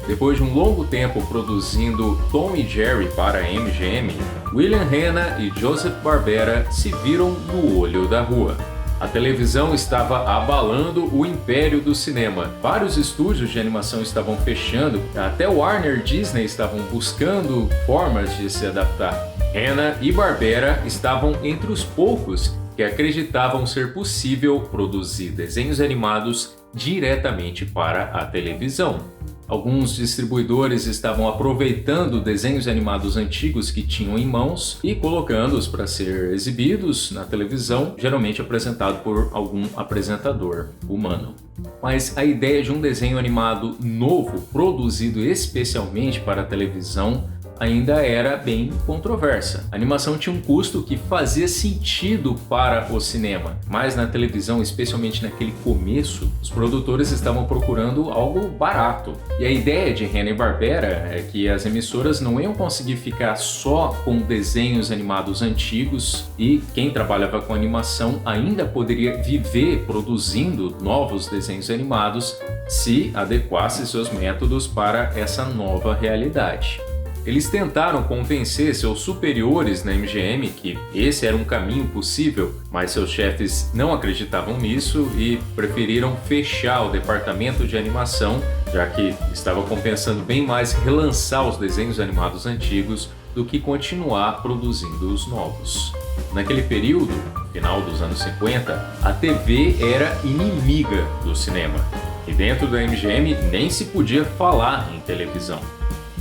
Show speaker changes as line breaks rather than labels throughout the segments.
Depois de um longo tempo produzindo Tom e Jerry para a MGM, William Hanna e Joseph Barbera se viram no olho da rua. A televisão estava abalando o império do cinema. Vários estúdios de animação estavam fechando, até Warner e Disney estavam buscando formas de se adaptar. Hanna e Barbera estavam entre os poucos que acreditavam ser possível produzir desenhos animados diretamente para a televisão. Alguns distribuidores estavam aproveitando desenhos animados antigos que tinham em mãos e colocando-os para ser exibidos na televisão, geralmente apresentado por algum apresentador humano. Mas a ideia de um desenho animado novo, produzido especialmente para a televisão, ainda era bem controversa. A animação tinha um custo que fazia sentido para o cinema, mas na televisão, especialmente naquele começo, os produtores estavam procurando algo barato. E a ideia de Hanna-Barbera é que as emissoras não iam conseguir ficar só com desenhos animados antigos e quem trabalhava com animação ainda poderia viver produzindo novos desenhos animados se adequasse seus métodos para essa nova realidade. Eles tentaram convencer seus superiores na MGM que esse era um caminho possível, mas seus chefes não acreditavam nisso e preferiram fechar o departamento de animação, já que estava compensando bem mais relançar os desenhos animados antigos do que continuar produzindo os novos. Naquele período, final dos anos 50, a TV era inimiga do cinema, e dentro da MGM nem se podia falar em televisão.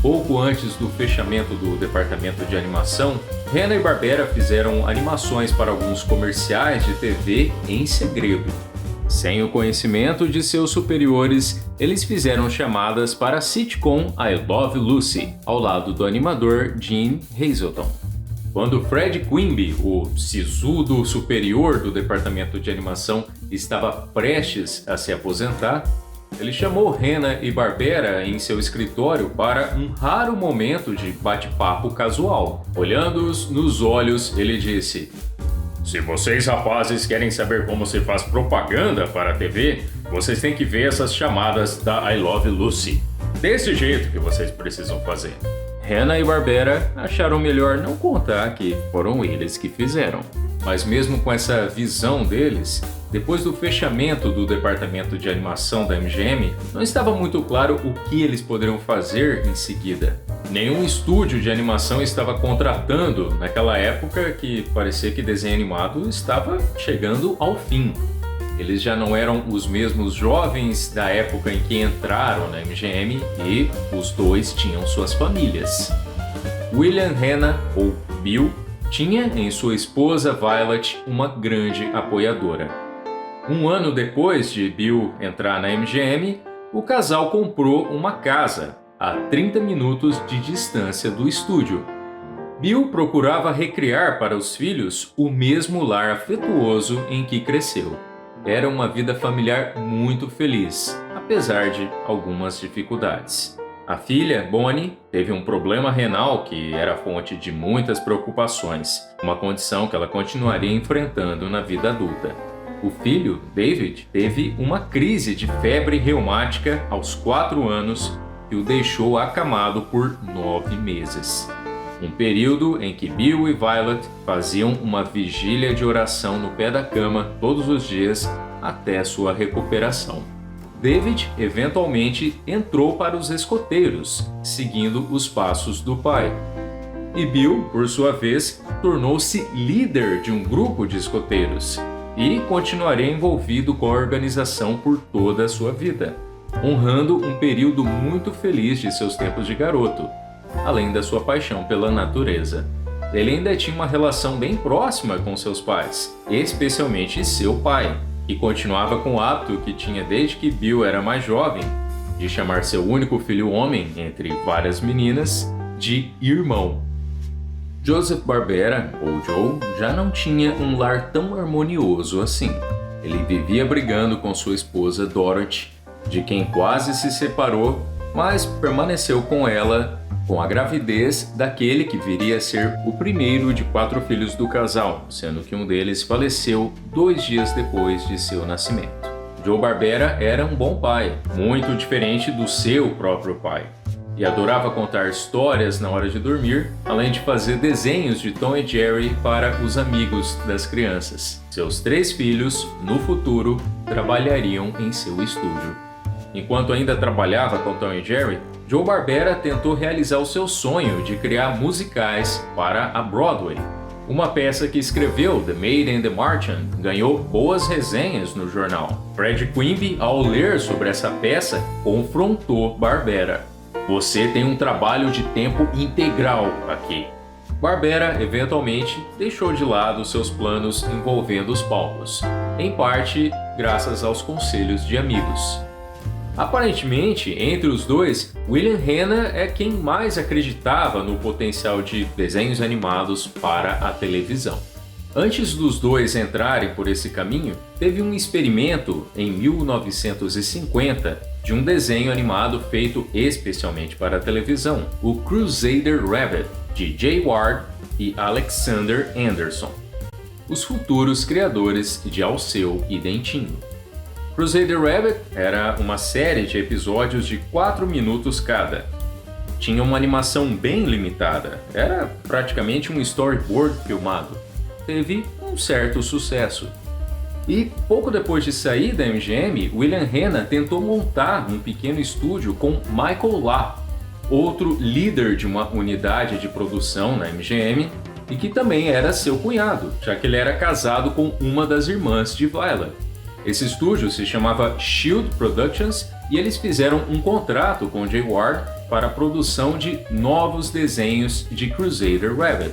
Pouco antes do fechamento do departamento de animação, Hanna-Barbera fizeram animações para alguns comerciais de TV em segredo. Sem o conhecimento de seus superiores, eles fizeram chamadas para a sitcom I Love Lucy, ao lado do animador Gene Hazelton. Quando Fred Quimby, o sisudo superior do departamento de animação, estava prestes a se aposentar, ele chamou Hanna e Barbera em seu escritório para um raro momento de bate-papo casual. Olhando-os nos olhos, ele disse: "Se vocês rapazes querem saber como se faz propaganda para a TV, vocês têm que ver essas chamadas da I Love Lucy. Desse jeito que vocês precisam fazer." Hanna e Barbera acharam melhor não contar que foram eles que fizeram. Mas mesmo com essa visão deles, depois do fechamento do departamento de animação da MGM, não estava muito claro o que eles poderiam fazer em seguida. Nenhum estúdio de animação estava contratando naquela época, que parecia que desenho animado estava chegando ao fim. Eles já não eram os mesmos jovens da época em que entraram na MGM e os dois tinham suas famílias. William Hanna, ou Bill, tinha em sua esposa Violet uma grande apoiadora. Um ano depois de Bill entrar na MGM, o casal comprou uma casa a 30 minutos de distância do estúdio. Bill procurava recriar para os filhos o mesmo lar afetuoso em que cresceu. Era uma vida familiar muito feliz, apesar de algumas dificuldades. A filha, Bonnie, teve um problema renal que era fonte de muitas preocupações, uma condição que ela continuaria enfrentando na vida adulta. O filho, David, teve uma crise de febre reumática aos 4 anos que o deixou acamado por 9 meses. Um período em que Bill e Violet faziam uma vigília de oração no pé da cama todos os dias até sua recuperação. David eventualmente entrou para os escoteiros, seguindo os passos do pai. E Bill, por sua vez, tornou-se líder de um grupo de escoteiros e continuaria envolvido com a organização por toda a sua vida, honrando um período muito feliz de seus tempos de garoto, além da sua paixão pela natureza. Ele ainda tinha uma relação bem próxima com seus pais, especialmente seu pai, que continuava com o hábito que tinha desde que Bill era mais jovem, de chamar seu único filho homem, entre várias meninas, de irmão. Joseph Barbera, ou Joe, já não tinha um lar tão harmonioso assim. Ele vivia brigando com sua esposa Dorothy, de quem quase se separou, mas permaneceu com ela com a gravidez daquele que viria a ser o primeiro de 4 filhos do casal, sendo que um deles faleceu 2 dias depois de seu nascimento. Joe Barbera era um bom pai, muito diferente do seu próprio pai, e adorava contar histórias na hora de dormir, além de fazer desenhos de Tom e Jerry para os amigos das crianças. Seus 3 filhos, no futuro, trabalhariam em seu estúdio. Enquanto ainda trabalhava com Tom e Jerry, Joe Barbera tentou realizar o seu sonho de criar musicais para a Broadway. Uma peça que escreveu, The Maid and the Martian, ganhou boas resenhas no jornal. Fred Quimby, ao ler sobre essa peça, confrontou Barbera. "Você tem um trabalho de tempo integral aqui." Barbera, eventualmente, deixou de lado seus planos envolvendo os palcos, em parte graças aos conselhos de amigos. Aparentemente, entre os dois, William Hanna é quem mais acreditava no potencial de desenhos animados para a televisão. Antes dos dois entrarem por esse caminho, teve um experimento em 1950 de um desenho animado feito especialmente para a televisão, o Crusader Rabbit, de Jay Ward e Alexander Anderson, os futuros criadores de Alceu e Dentinho. Crusader Rabbit era uma série de episódios de 4 minutos cada. Tinha uma animação bem limitada, era praticamente um storyboard filmado. Teve um certo sucesso. E pouco depois de sair da MGM, William Hanna tentou montar um pequeno estúdio com Michael Lapp, outro líder de uma unidade de produção na MGM e que também era seu cunhado, já que ele era casado com uma das irmãs de Viola. Esse estúdio se chamava Shield Productions e eles fizeram um contrato com Jay Ward para a produção de novos desenhos de Crusader Rabbit.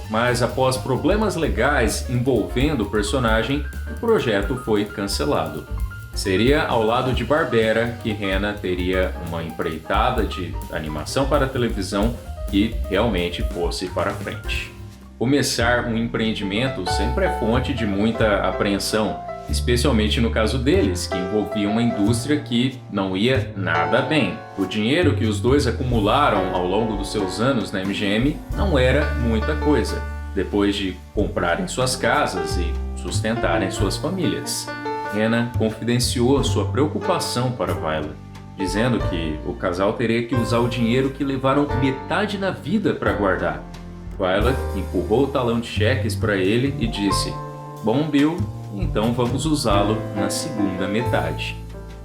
Mas após problemas legais envolvendo o personagem, o projeto foi cancelado. Seria ao lado de Barbera que Hanna teria uma empreitada de animação para a televisão que realmente fosse para frente. Começar um empreendimento sempre é fonte de muita apreensão, especialmente no caso deles, que envolvia uma indústria que não ia nada bem. O dinheiro que os dois acumularam ao longo dos seus anos na MGM não era muita coisa, depois de comprarem suas casas e sustentarem suas famílias. Hanna confidenciou sua preocupação para Viola, dizendo que o casal teria que usar o dinheiro que levaram metade da vida para guardar. Viola empurrou o talão de cheques para ele e disse: "Bom, Bill, então vamos usá-lo na segunda metade."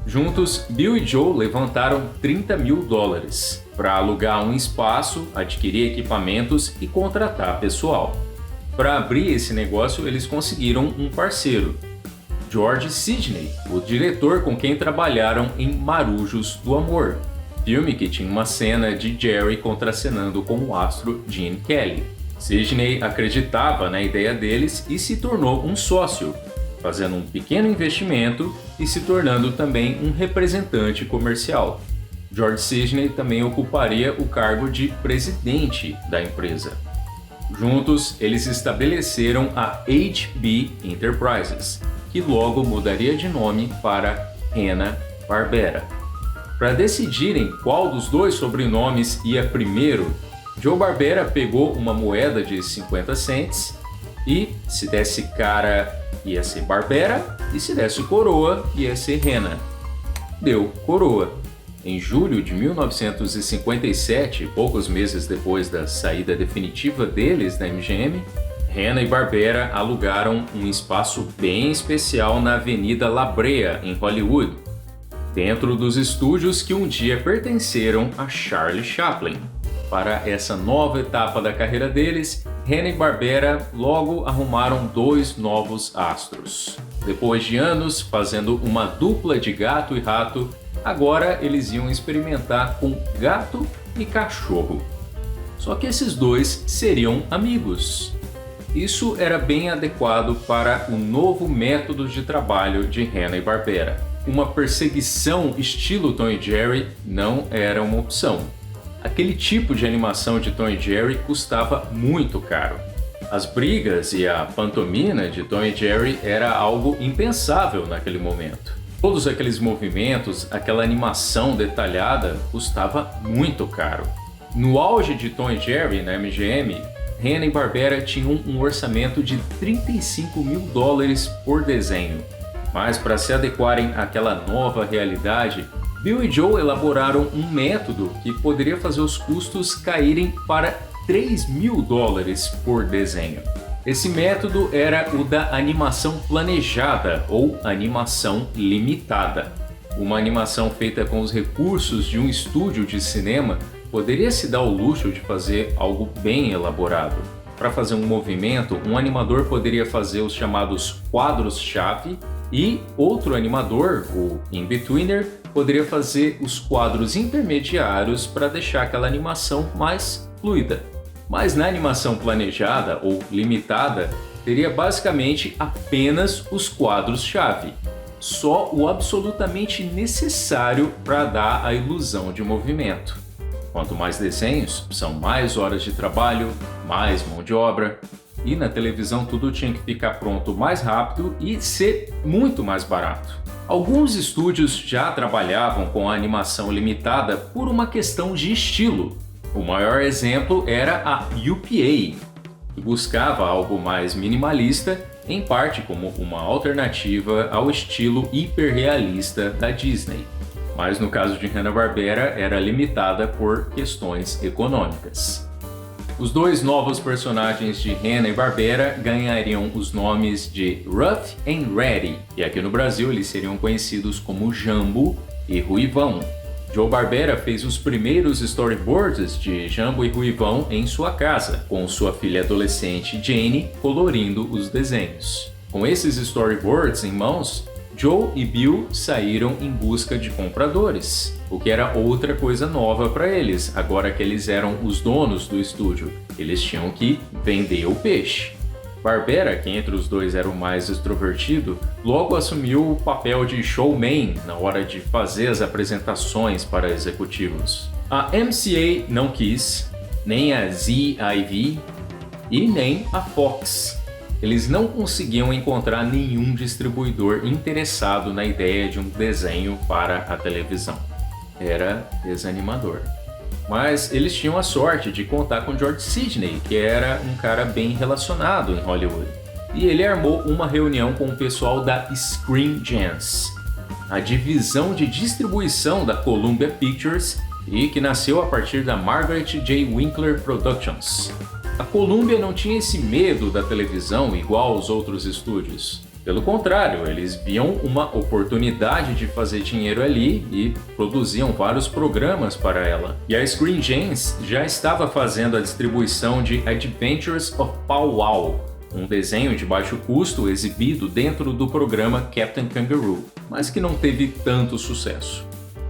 Juntos, Bill e Joe levantaram $30 mil para alugar um espaço, adquirir equipamentos e contratar pessoal. Para abrir esse negócio, eles conseguiram um parceiro, George Sidney, o diretor com quem trabalharam em Marujos do Amor, filme que tinha uma cena de Jerry contracenando com o astro Gene Kelly. Sidney acreditava na ideia deles e se tornou um sócio, fazendo um pequeno investimento e se tornando também um representante comercial. George Sidney também ocuparia o cargo de presidente da empresa. Juntos, eles estabeleceram a HB Enterprises, que logo mudaria de nome para Hanna-Barbera. Para decidirem qual dos dois sobrenomes ia primeiro, Joe Barbera pegou uma moeda de 50 cents e, se desse cara, ia ser Barbera, e se desse coroa, ia ser Hanna. Deu coroa. Em julho de 1957, poucos meses depois da saída definitiva deles da MGM, Hanna e Barbera alugaram um espaço bem especial na Avenida La Brea, em Hollywood, dentro dos estúdios que um dia pertenceram a Charlie Chaplin. Para essa nova etapa da carreira deles, Hanna e Barbera logo arrumaram 2 novos astros. Depois de anos fazendo uma dupla de gato e rato, agora eles iam experimentar com gato e cachorro. Só que esses dois seriam amigos. Isso era bem adequado para o novo método de trabalho de Hanna e Barbera. Uma perseguição estilo Tom e Jerry não era uma opção. Aquele tipo de animação de Tom e Jerry custava muito caro. As brigas e a pantomima de Tom e Jerry era algo impensável naquele momento. Todos aqueles movimentos, aquela animação detalhada, custava muito caro. No auge de Tom e Jerry na MGM, Hanna e Barbera tinham um orçamento de $35 mil por desenho. Mas para se adequarem àquela nova realidade, Bill e Joe elaboraram um método que poderia fazer os custos caírem para $3.000 por desenho. Esse método era o da animação planejada ou animação limitada. Uma animação feita com os recursos de um estúdio de cinema poderia se dar o luxo de fazer algo bem elaborado. Para fazer um movimento, um animador poderia fazer os chamados quadros-chave e outro animador, o in-betweener, poderia fazer os quadros intermediários para deixar aquela animação mais fluida. Mas na animação planejada ou limitada, teria basicamente apenas os quadros-chave, só o absolutamente necessário para dar a ilusão de movimento. Quanto mais desenhos, são mais horas de trabalho, mais mão de obra, e na televisão tudo tinha que ficar pronto mais rápido e ser muito mais barato. Alguns estúdios já trabalhavam com a animação limitada por uma questão de estilo. O maior exemplo era a UPA, que buscava algo mais minimalista, em parte como uma alternativa ao estilo hiperrealista da Disney. Mas no caso de Hanna-Barbera era limitada por questões econômicas. Os dois novos personagens de Hanna-Barbera ganhariam os nomes de Rough and Ready, e aqui no Brasil eles seriam conhecidos como Jambo e Ruivão. Joe Barbera fez os primeiros storyboards de Jambo e Ruivão em sua casa, com sua filha adolescente Jane colorindo os desenhos. Com esses storyboards em mãos, Joe e Bill saíram em busca de compradores, o que era outra coisa nova para eles, agora que eles eram os donos do estúdio. Eles tinham que vender o peixe. Barbera, que entre os dois era o mais extrovertido, logo assumiu o papel de showman na hora de fazer as apresentações para executivos. A MCA não quis, nem a ZIV e nem a Fox. Eles não conseguiam encontrar nenhum distribuidor interessado na ideia de um desenho para a televisão. Era desanimador. Mas eles tinham a sorte de contar com George Sidney, que era um cara bem relacionado em Hollywood. E ele armou uma reunião com o pessoal da Screen Gems, a divisão de distribuição da Columbia Pictures e que nasceu a partir da Margaret J. Winkler Productions. A Columbia não tinha esse medo da televisão igual aos outros estúdios. Pelo contrário, eles viam uma oportunidade de fazer dinheiro ali e produziam vários programas para ela. E a Screen Gems já estava fazendo a distribuição de Adventures of Pow Wow, um desenho de baixo custo exibido dentro do programa Captain Kangaroo, mas que não teve tanto sucesso.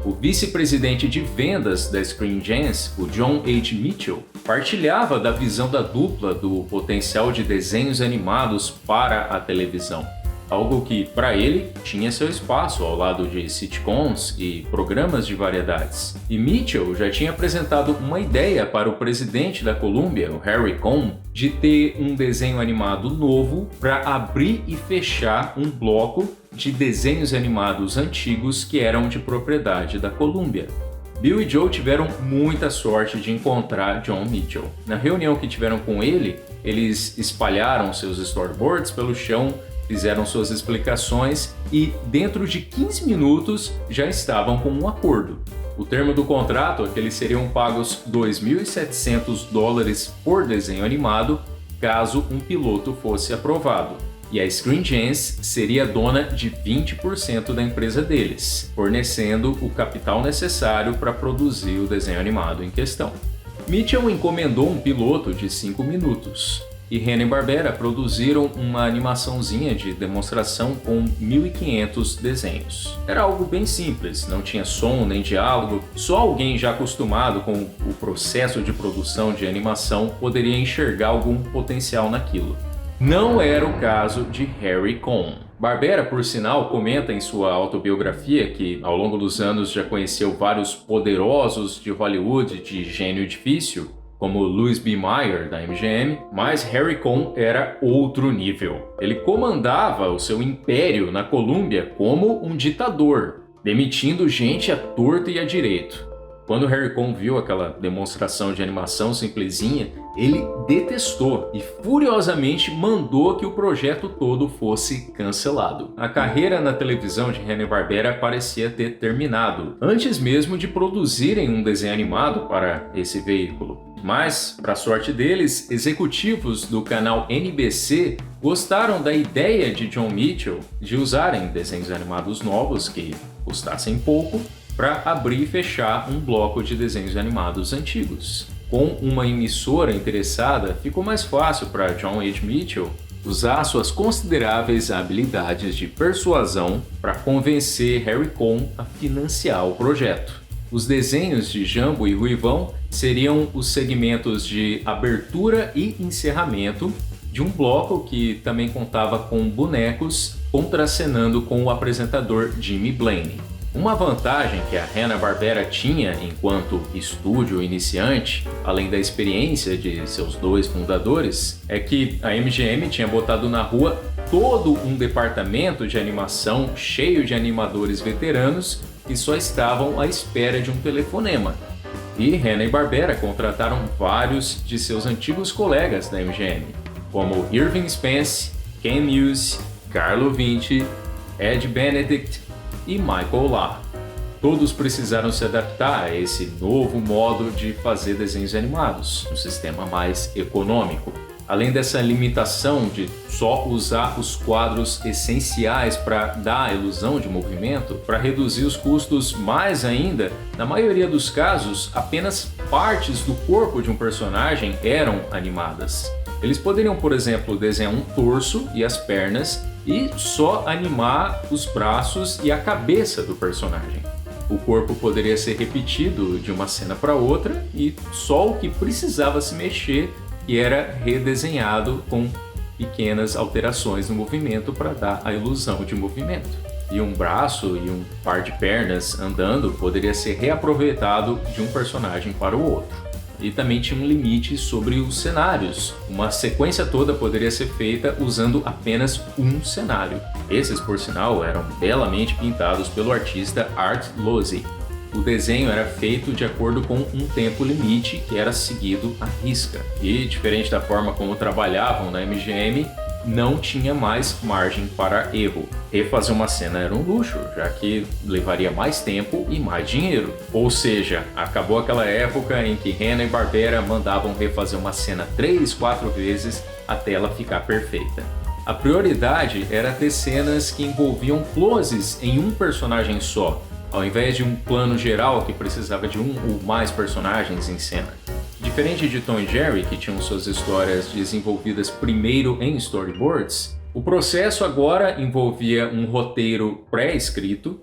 O vice-presidente de vendas da Screen Gems, o John H. Mitchell, partilhava da visão da dupla do potencial de desenhos animados para a televisão. Algo que, para ele, tinha seu espaço ao lado de sitcoms e programas de variedades. E Mitchell já tinha apresentado uma ideia para o presidente da Columbia, o Harry Cohn, de ter um desenho animado novo para abrir e fechar um bloco de desenhos animados antigos que eram de propriedade da Columbia. Bill e Joe tiveram muita sorte de encontrar John Mitchell. Na reunião que tiveram com ele, eles espalharam seus storyboards pelo chão, fizeram suas explicações e, dentro de 15 minutos, já estavam com um acordo. O termo do contrato é que eles seriam pagos $2.700 por desenho animado, caso um piloto fosse aprovado. E a Screen Gems seria dona de 20% da empresa deles, fornecendo o capital necessário para produzir o desenho animado em questão. Mitchell encomendou um piloto de 5 minutos. E Hanna-Barbera produziram uma animaçãozinha de demonstração com 1.500 desenhos. Era algo bem simples, não tinha som nem diálogo, só alguém já acostumado com o processo de produção de animação poderia enxergar algum potencial naquilo. Não era o caso de Harry Cohn. Barbera, por sinal, comenta em sua autobiografia que, ao longo dos anos, já conheceu vários poderosos de Hollywood de gênio difícil, como Louis B. Mayer, da MGM, mas Harry Cohn era outro nível. Ele comandava o seu império na Columbia como um ditador, demitindo gente à torta e à direito. Quando Harry Cohn viu aquela demonstração de animação simplesinha, ele detestou e furiosamente mandou que o projeto todo fosse cancelado. A carreira na televisão de Hanna-Barbera parecia ter terminado, antes mesmo de produzirem um desenho animado para esse veículo. Mas, para sorte deles, executivos do canal NBC gostaram da ideia de Jon Mitchell de usarem desenhos animados novos que custassem pouco para abrir e fechar um bloco de desenhos animados antigos. Com uma emissora interessada, ficou mais fácil para Jon H. Mitchell usar suas consideráveis habilidades de persuasão para convencer Harry Cohn a financiar o projeto. Os desenhos de Jambo e Ruivão seriam os segmentos de abertura e encerramento de um bloco que também contava com bonecos contracenando com o apresentador Jimmy Blaney. Uma vantagem que a Hanna-Barbera tinha enquanto estúdio iniciante, além da experiência de seus dois fundadores, é que a MGM tinha botado na rua todo um departamento de animação cheio de animadores veteranos que só estavam à espera de um telefonema. E Hanna-Barbera contrataram vários de seus antigos colegas da MGM, como Irving Spence, Ken Muse, Carlo Vinci, Ed Benedict e Michael Lah. Todos precisaram se adaptar a esse novo modo de fazer desenhos animados, um sistema mais econômico. Além dessa limitação de só usar os quadros essenciais para dar a ilusão de movimento, para reduzir os custos mais ainda, na maioria dos casos, apenas partes do corpo de um personagem eram animadas. Eles poderiam, por exemplo, desenhar um torso e as pernas e só animar os braços e a cabeça do personagem. O corpo poderia ser repetido de uma cena para outra e só o que precisava se mexer e era redesenhado com pequenas alterações no movimento para dar a ilusão de movimento. E um braço e um par de pernas andando poderia ser reaproveitado de um personagem para o outro. E também tinha um limite sobre os cenários. Uma sequência toda poderia ser feita usando apenas um cenário. Esses, por sinal, eram belamente pintados pelo artista Art Lozzi. O desenho era feito de acordo com um tempo limite que era seguido à risca. E, diferente da forma como trabalhavam na MGM, não tinha mais margem para erro. Refazer uma cena era um luxo, já que levaria mais tempo e mais dinheiro. Ou seja, acabou aquela época em que Hanna-Barbera mandavam refazer uma cena 3, 4 vezes até ela ficar perfeita. A prioridade era ter cenas que envolviam closes em um personagem só, ao invés de um plano geral que precisava de um ou mais personagens em cena. Diferente de Tom e Jerry, que tinham suas histórias desenvolvidas primeiro em storyboards, o processo agora envolvia um roteiro pré-escrito,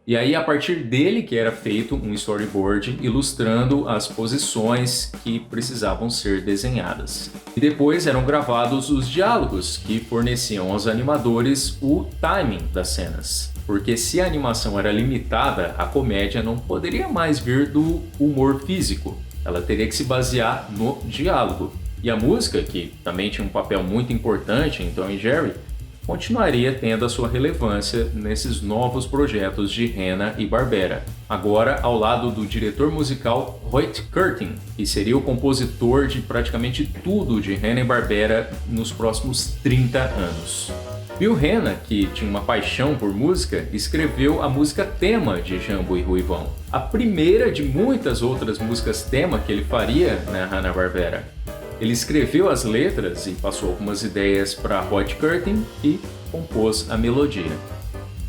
e aí a partir dele que era feito um storyboard ilustrando as posições que precisavam ser desenhadas. E depois eram gravados os diálogos que forneciam aos animadores o timing das cenas. Porque se a animação era limitada, a comédia não poderia mais vir do humor físico. Ela teria que se basear no diálogo. E a música, que também tinha um papel muito importante em Tom e Jerry, continuaria tendo a sua relevância nesses novos projetos de Hanna-Barbera. Agora ao lado do diretor musical Hoyt Curtin, que seria o compositor de praticamente tudo de Hanna-Barbera nos próximos 30 anos. Bill Hanna, que tinha uma paixão por música, escreveu a música tema de Jambo e Ruivão, a primeira de muitas outras músicas tema que ele faria na Hanna-Barbera. Ele escreveu as letras e passou algumas ideias para Hoyt Curtin e compôs a melodia.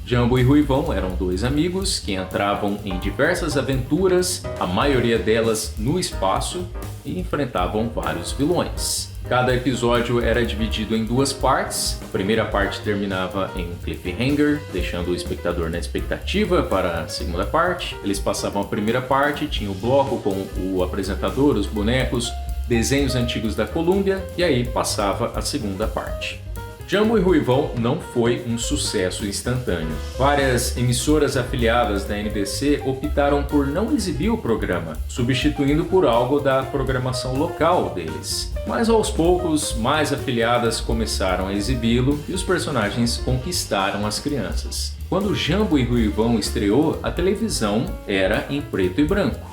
Jambo e Ruivão eram dois amigos que entravam em diversas aventuras, a maioria delas no espaço, e enfrentavam vários vilões. Cada episódio era dividido em duas partes. A primeira parte terminava em um cliffhanger, deixando o espectador na expectativa para a segunda parte. Eles passavam a primeira parte, tinha o bloco com o apresentador, os bonecos, desenhos antigos da Columbia, e aí passava a segunda parte. Jambo e Ruivão não foi um sucesso instantâneo. Várias emissoras afiliadas da NBC optaram por não exibir o programa, substituindo por algo da programação local deles. Mas aos poucos, mais afiliadas começaram a exibi-lo e os personagens conquistaram as crianças. Quando Jambo e Ruivão estreou, a televisão era em preto e branco.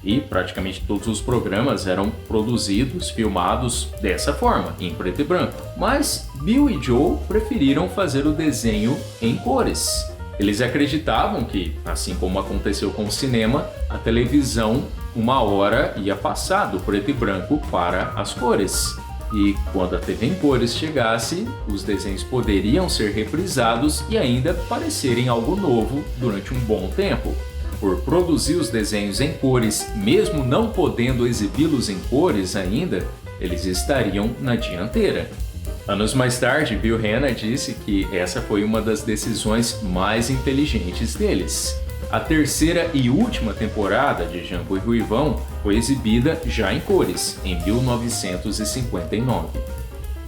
e praticamente todos os programas eram produzidos, filmados dessa forma, em preto e branco. Mas Bill e Joe preferiram fazer o desenho em cores. Eles acreditavam que, assim como aconteceu com o cinema, a televisão uma hora ia passar do preto e branco para as cores. E quando a TV em cores chegasse, os desenhos poderiam ser reprisados e ainda parecerem algo novo durante um bom tempo. Por produzir os desenhos em cores, mesmo não podendo exibi-los em cores ainda, eles estariam na dianteira. Anos mais tarde, Bill Hanna disse que essa foi uma das decisões mais inteligentes deles. A terceira e última temporada de Jambo e Ruivão foi exibida já em cores, em 1959.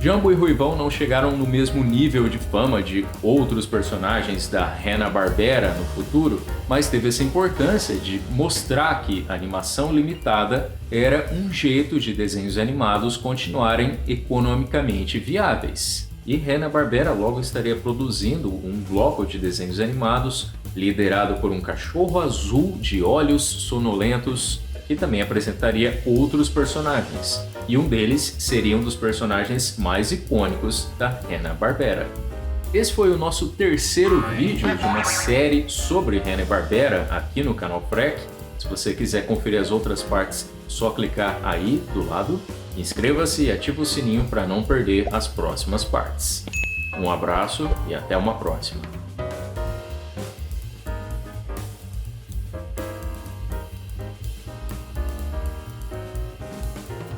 Jambo e Ruivão não chegaram no mesmo nível de fama de outros personagens da Hanna-Barbera no futuro, mas teve essa importância de mostrar que a animação limitada era um jeito de desenhos animados continuarem economicamente viáveis. E Hanna-Barbera logo estaria produzindo um bloco de desenhos animados liderado por um cachorro azul de olhos sonolentos, que também apresentaria outros personagens, e um deles seria um dos personagens mais icônicos da Hanna-Barbera. Esse foi o nosso terceiro vídeo de uma série sobre Hanna-Barbera aqui no canal Freck. Se você quiser conferir as outras partes, só clicar aí do lado, inscreva-se e ative o sininho para não perder as próximas partes. Um abraço e até uma próxima!